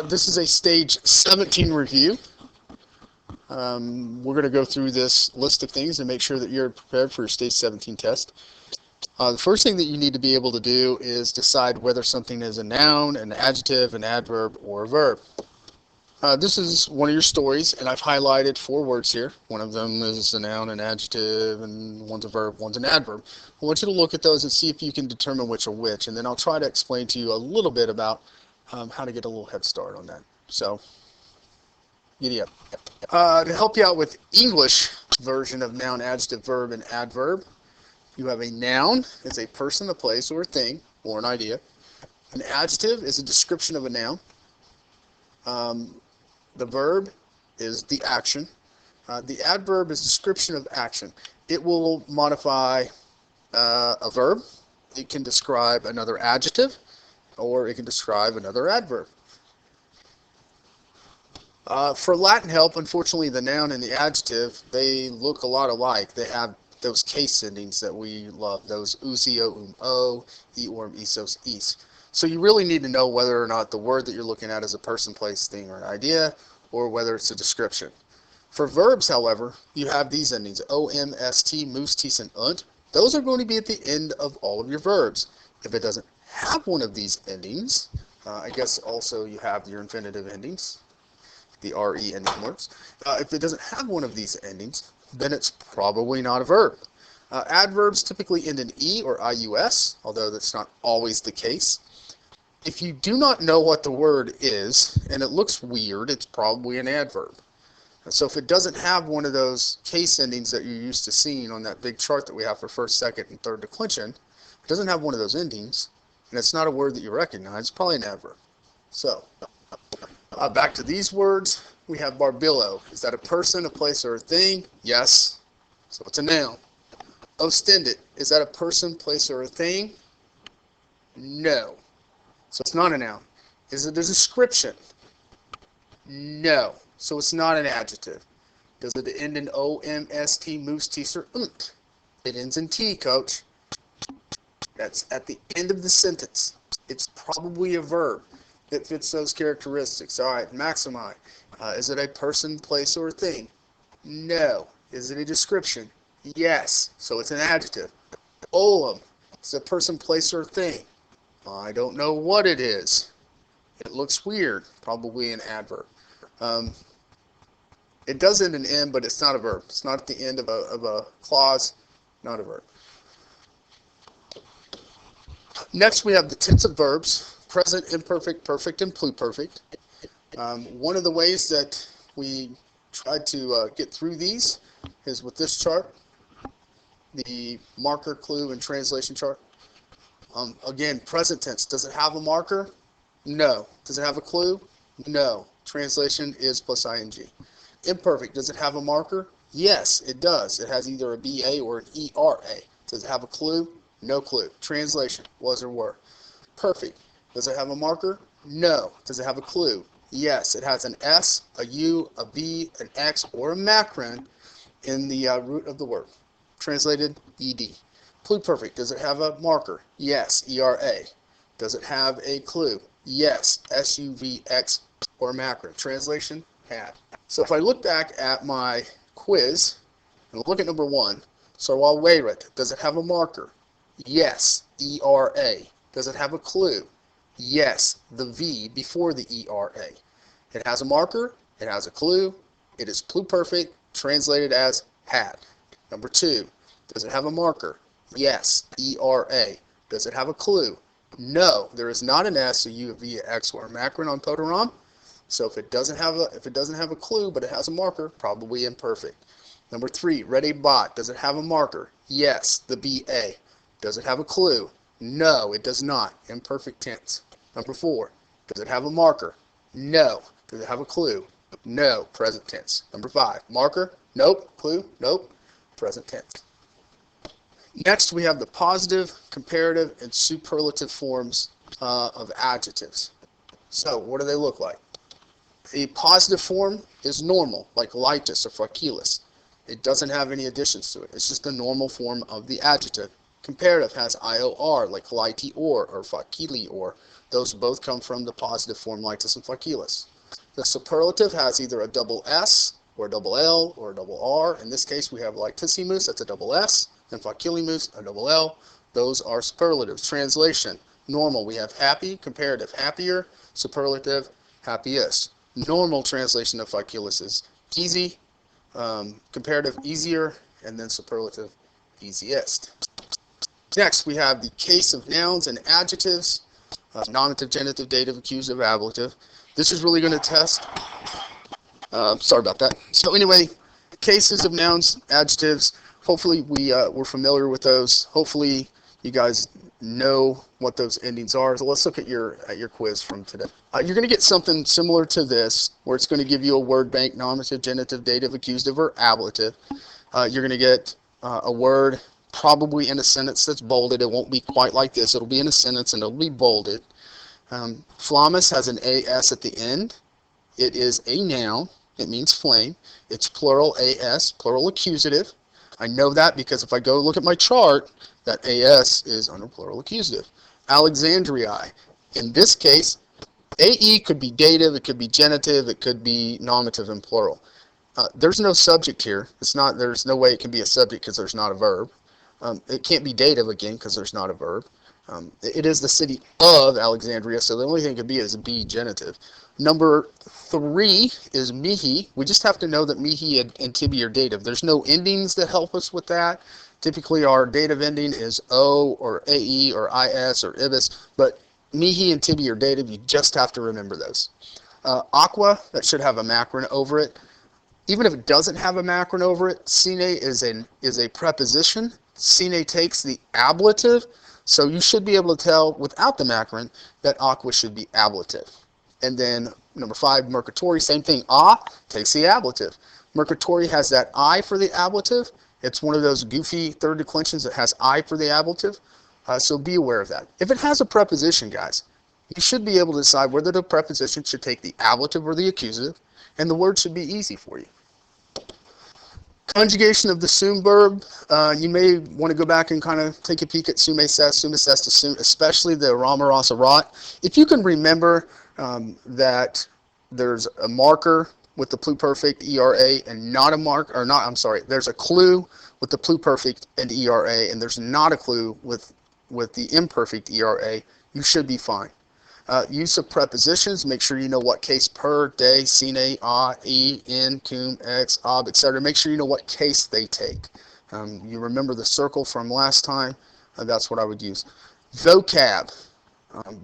This is a stage 17 review. We're going to go through this list of things and make sure that you're prepared for your stage 17 test. The first thing that you need to be able to do is decide whether something is a noun, an adjective, an adverb, or a verb. This is one of your stories, and I've highlighted 4 words here. One of them is a noun, an adjective, and one's a verb, one's an adverb. I want you to look at those and see if you can determine which are which, and then I'll try to explain to you a little bit about how to get a little head start on that. So, giddy up. To help you out with English version of noun, adjective, verb, and adverb, you have a noun. It's a person, a place, or a thing, or an idea. An adjective is a description of a noun. The verb is the action. The adverb is description of action. It will modify a verb. It can describe another adjective, or it can describe another adverb. For Latin help, unfortunately, the noun and the adjective, they look a lot alike. They have those case endings that we love, those usio, o, eorm, esos, es. So you really need to know whether or not the word that you're looking at is a person, place, thing, or an idea, or whether it's a description. For verbs, however, you have these endings, om, st, mus, tis, and unt. Those are going to be at the end of all of your verbs. If it doesn't have one of these endings, I guess also you have your infinitive endings, the re ending words. If it doesn't have one of these endings, then it's probably not a verb. Adverbs typically end in e or ius, although that's not always the case. If you do not know what the word is, and it looks weird, it's probably an adverb. So if it doesn't have one of those case endings that you're used to seeing on that big chart that we have for first, second, and third declension, if it doesn't have one of those endings, and it's not a word that you recognize, it's probably an adverb. So, back to these words, we have barbillo. Is that a person, a place, or a thing? Yes. So it's a noun. Ostended. Is that a person, place, or a thing? No. So it's not a noun. Is it a description? No. So it's not an adjective. Does it end in o, m, s, t, mus, tis, or unt? It ends in t, coach. That's at the end of the sentence. It's probably a verb that fits those characteristics. All right, maximi. Is it a person, place, or a thing? No. Is it a description? Yes. So it's an adjective. Olim. Is it a person, place, or a thing? I don't know what it is. It looks weird. Probably an adverb. It does end in n, but it's not a verb. It's not at the end of a clause. Not a verb. Next, we have the tense of verbs. Present, imperfect, perfect, and pluperfect. One of the ways that we tried to get through these is with this chart, the marker, clue, and translation chart. Again, present tense. Does it have a marker? No. Does it have a clue? No. Translation is plus ing. Imperfect. Does it have a marker? Yes, it does. It has either a BA or an ERA. Does it have a clue? No clue. Translation, was or were. Perfect. Does it have a marker? No. Does it have a clue? Yes. It has an S, a U, a B, an X, or a macron in the root of the word. Translated, ED. Pluperfect. Does it have a marker? Yes. ERA. Does it have a clue? Yes. SUVX or macron. Translation, had. So if I look back at my quiz and look at number 1, Sarwalweret. Does it have a marker? Yes. ERA. Does it have a clue? Yes. The V before the ERA. It has a marker. It has a clue. It is pluperfect, translated as had. Number 2. Does it have a marker? Yes. ERA. Does it have a clue? No. There is not an S, a U, a V, a X, or a macron on Potoram. So if it doesn't have a clue, but it has a marker, probably imperfect. Number 3. Ready bot. Does it have a marker? Yes. The BA. Does it have a clue? No, it does not. Imperfect tense. Number 4. Does it have a marker? No. Does it have a clue? No. Present tense. Number 5. Marker? Nope. Clue? Nope. Present tense. Next, we have the positive, comparative, and superlative forms of adjectives. So, what do they look like? A positive form is normal, like lightus or fracilis. It doesn't have any additions to it. It's just the normal form of the adjective. Comparative has IOR, like laiti or facili or. Those both come from the positive form litis and facilis. The superlative has either a double S or a double L or a double R. In this case, we have litissimus, that's a double S, and facilimus, a double L. Those are superlatives. Translation, normal, we have happy, comparative, happier, superlative, happiest. Normal translation of facilis is easy, comparative, easier, and then superlative, easiest. Next, we have the case of nouns and adjectives, nominative, genitive, dative, accusative, ablative. This is really going to test, sorry about that. So anyway, cases of nouns, adjectives, hopefully we're familiar with those. Hopefully you guys know what those endings are. So let's look at your quiz from today. You're going to get something similar to this, where it's going to give you a word bank, nominative, genitive, dative, accusative, or ablative. You're going to get a word probably in a sentence that's bolded. It won't be quite like this. It'll be in a sentence and it'll be bolded. Flammus has an AS at the end. It is a noun. It means flame. It's plural AS, plural accusative. I know that because if I go look at my chart, that AS is under plural accusative. Alexandriae. In this case, AE could be dative, it could be genitive, it could be nominative and plural. There's no subject here. There's no way it can be a subject because there's not a verb. It can't be dative again because there's not a verb. It is the city of Alexandria, so the only thing it could be is be genitive. Number 3 is mihi. We just have to know that mihi and tibi are dative. There's no endings that help us with that. Typically our dative ending is O or AE or IS or IBIS, but mihi and tibi are dative. You just have to remember those. Aqua, that should have a macron over it. Even if it doesn't have a macron over it, sine is a preposition. Sine takes the ablative, so you should be able to tell without the macron that aqua should be ablative. And then number 5, mercatori, same thing. Takes the ablative. Mercatori has that I for the ablative. It's one of those goofy third declensions that has I for the ablative. So be aware of that. If it has a preposition, guys, you should be able to decide whether the preposition should take the ablative or the accusative, and the word should be easy for you. Conjugation of the sum verb. You may want to go back and kind of take a peek at sume ses, sum, especially the rama-rasa rot. If you can remember that there's a marker with the pluperfect ERA and not a mark, or not, I'm sorry, there's a clue with the pluperfect and ERA, and there's not a clue with the imperfect ERA, you should be fine. Use of prepositions, make sure you know what case per, de, sine, a, e, in, cum, ex, ob, etc. Make sure you know what case they take. You remember the circle from last time, that's what I would use. Vocab.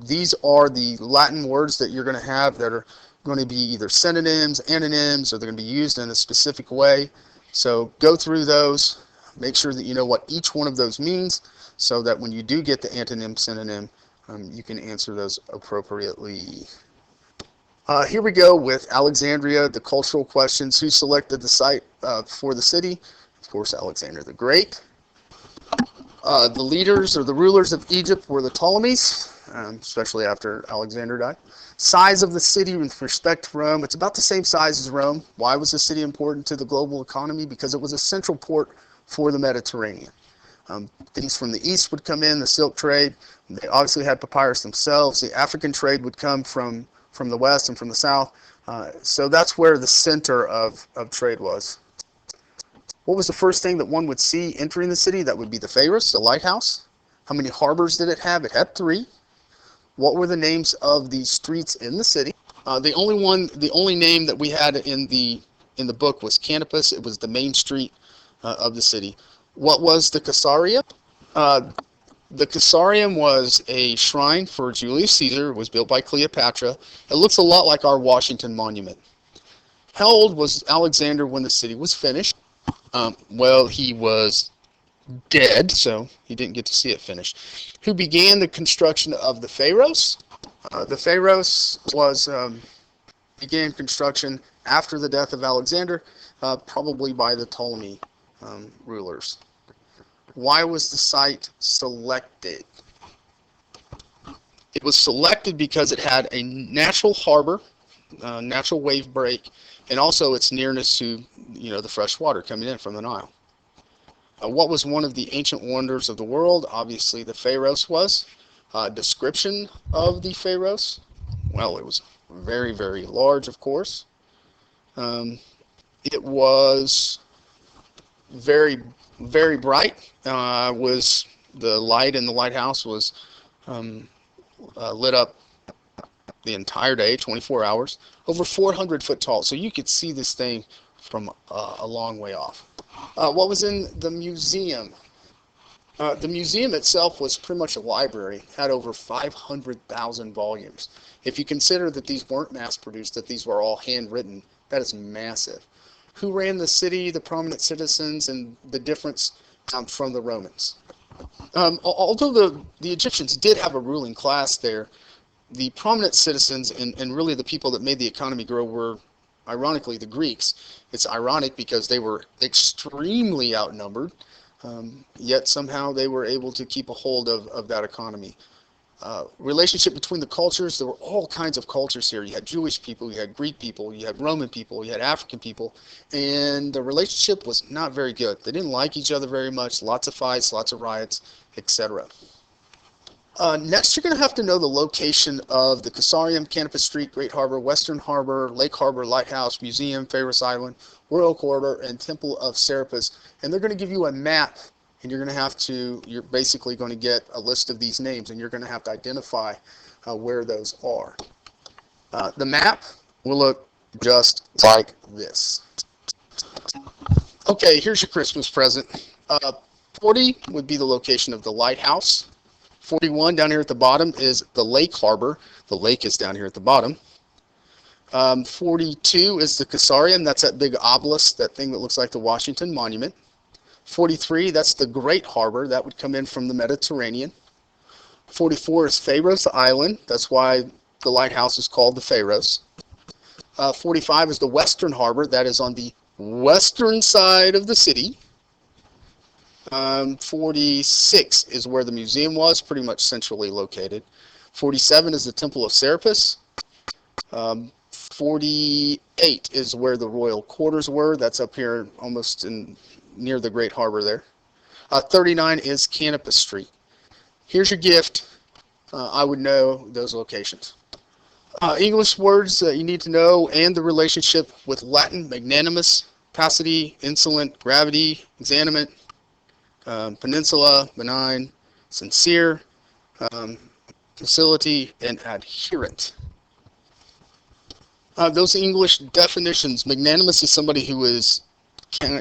These are the Latin words that you're going to have that are going to be either synonyms, antonyms, or they're going to be used in a specific way. So go through those, make sure that you know what each one of those means, so that when you do get the antonym, synonym, you can answer those appropriately. Here we go with Alexandria, the cultural questions. Who selected the site for the city? Of course, Alexander the Great. The leaders or the rulers of Egypt were the Ptolemies, especially after Alexander died. Size of the city with respect to Rome. It's about the same size as Rome. Why was the city important to the global economy? Because it was a central port for the Mediterranean. Things from the east would come in, the silk trade. They obviously had papyrus themselves. The African trade would come from the west and from the south. So that's where the center of trade was. What was the first thing that one would see entering the city? That would be the Pharos, the lighthouse. How many harbors did it have? It had 3. What were the names of the streets in the city? The only name that we had in the book was Canopus. It was the main street of the city. What was the Caesarea? The Caesareum was a shrine for Julius Caesar. It was built by Cleopatra. It looks a lot like our Washington Monument. How old was Alexander when the city was finished? Well, he was dead, so he didn't get to see it finished. Who began the construction of the Pharos? The Pharos began construction after the death of Alexander, probably by the Ptolemy rulers. Why was the site selected? It was selected because it had a natural harbor, natural wave break, and also its nearness to the fresh water coming in from the Nile. What was one of the ancient wonders of the world? Obviously, the Pharos was. Description of the Pharos? Well, it was very, very large, of course. It was very, very bright. Was the light in the lighthouse was lit up the entire day, 24 hours, over 400 foot tall. So you could see this thing from a long way off. What was in the museum? The museum itself was pretty much a library, had over 500,000 volumes. If you consider that these weren't mass-produced, that these were all handwritten, that is massive. Who ran the city, the prominent citizens, and the difference from the Romans? Although the Egyptians did have a ruling class there, the prominent citizens and really the people that made the economy grow were, ironically, the Greeks. It's ironic because they were extremely outnumbered, yet somehow they were able to keep a hold of that economy. Relationship between the cultures, there were all kinds of cultures here. You had Jewish people, you had Greek people, you had Roman people, you had African people, and the relationship was not very good. They didn't like each other very much, lots of fights, lots of riots, etc. Next, you're going to have to know the location of the Caesarium, Canopus Street, Great Harbor, Western Harbor, Lake Harbor, Lighthouse, Museum, Pharos Island, Royal Quarter, and Temple of Serapis. And they're going to give you a map, and you're basically going to get a list of these names, and you're going to have to identify where those are. The map will look just like this. Okay, here's your Christmas present. 40 would be the location of the lighthouse. 41 down here at the bottom is the Lake Harbor. The lake is down here at the bottom. 42 is the Caesarium. That's that big obelisk, that thing that looks like the Washington Monument. 43, that's the Great Harbor. That would come in from the Mediterranean. 44 is Pharos Island. That's why the lighthouse is called the Pharos. 45 is the Western Harbor. That is on the western side of the city. 46 is where the museum was, pretty much centrally located. 47 is the Temple of Serapis. 48 is where the royal quarters were. That's up here almost near the Great Harbor there. 39 is Canopus Street. Here's your gift. I would know those locations. English words that you need to know and the relationship with Latin: magnanimous, paucity, insolent, gravity, exanimate, peninsula, benign, sincere, facility, and adherent. Those English definitions: magnanimous is somebody who is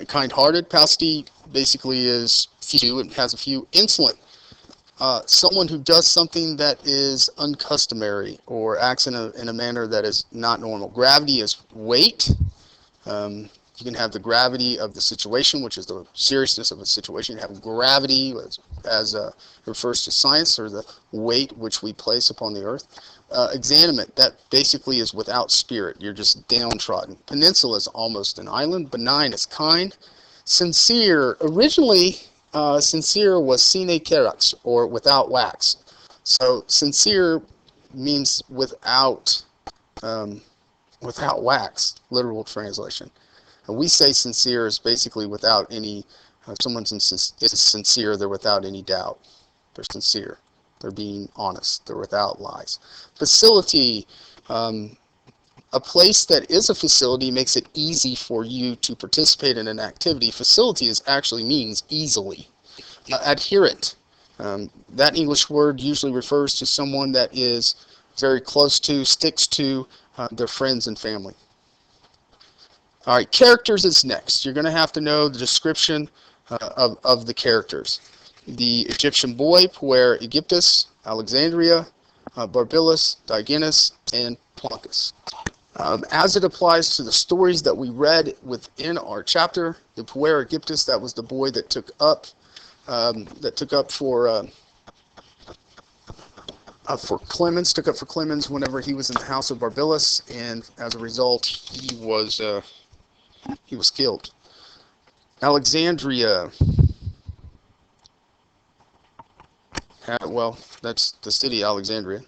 kind-hearted. Paucity basically is few, it has a few. Insolent, someone who does something that is uncustomary or acts in a manner that is not normal. Gravity is weight. You can have the gravity of the situation, which is the seriousness of a situation. You have gravity, as refers to science, or the weight which we place upon the earth. Exanimate, that basically is without spirit. You're just downtrodden. Peninsula is almost an island. Benign is kind. Sincere, originally, sincere was sine cerax, or without wax. So sincere means without wax, literal translation. And we say sincere is basically without any, if someone's sincere, they're without any doubt. They're sincere. They're being honest. They're without lies. Facility, a place that is a facility makes it easy for you to participate in an activity. Facility actually means easily. Adherent, that English word usually refers to someone that is very close to, sticks to their friends and family. All right, characters is next. You're going to have to know the description of the characters. The Egyptian boy, Puer Aegyptus, Alexandria, Barbilus, Digenis, and Plancus. As it applies to the stories that we read within our chapter, the Puer Aegyptus, that was the boy that took up for Clemens whenever he was in the house of Barbilus, and as a result, he was killed. Alexandria, well, that's the city Alexandria.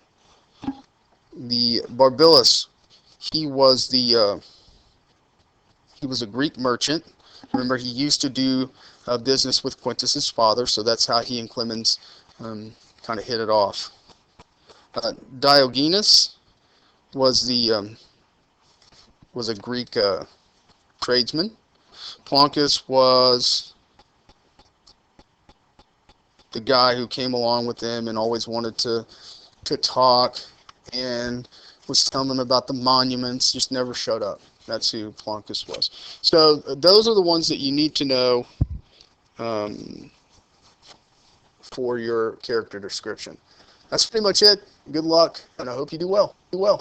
The Barbilus, he was a Greek merchant. Remember, he used to do business with Quintus's father, so that's how he and Clemens kind of hit it off. Diogenes was a Greek tradesman. Plancus was the guy who came along with them and always wanted to talk and was telling them about the monuments, just never shut up. That's who Plancus was. So those are the ones that you need to know for your character description. That's pretty much it. Good luck, and I hope you do well.